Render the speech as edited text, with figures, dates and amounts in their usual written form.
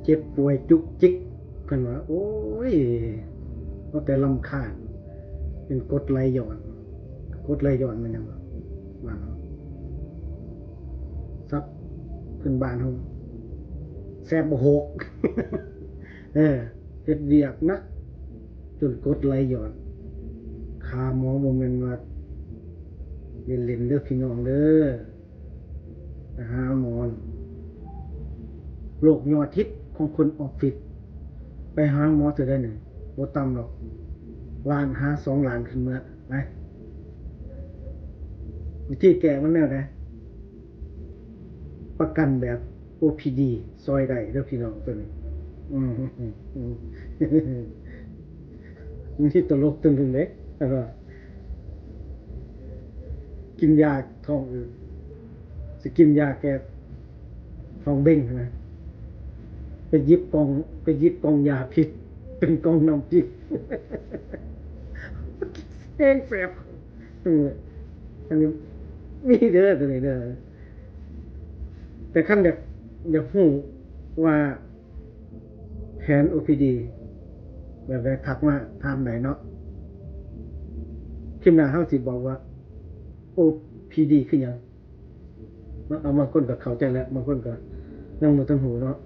เจ็บป่วยจุกจิกเพิ่นว่าโอ้ยก็แต่รำคาญเป็นกรดไหลย้อนกรดไหลย้อนมันยังว่าซับขึ้นบ้านเฮาแซ่บบ่หกเออเฮ็ดเวียกนะจนกรดไหลย้อนค่าหมอบ่แม่นว่าเล่นๆเด้อพี่น้องเด้อไปหาหมอโรคยอดฮิตของคนออฟฟิศไปหาหมอเทื่อใดนี่บ่ต่ำหรอกล้านหา2ล้านขึ้นมื้อไปวิธีแก้มันแนวใดประกันแบบ OPD ซอยได้เด้อพี่น้องตัวนี้อืมอืมมันที่ตลกตึงๆเด้แล้วก็กินยาท้องอืดสิกินยาแก้ท้องเบ้งนะไปหยิบกล่องยาพิษเป็นกล่องน้ำพิษแห้งแสบเอออันนี้มีเด้อตัวนี้เด้อแต่คันอยากรู้ว่าแผน OPD แบบใดทักมาถามได้เนาะคลิปหน้าเฮาสิบอกว่า OPD คือหยังเนาะเอาบางคนก็เข้าใจแล้วบางคนก็ยังบ่ทันรู้เนาะ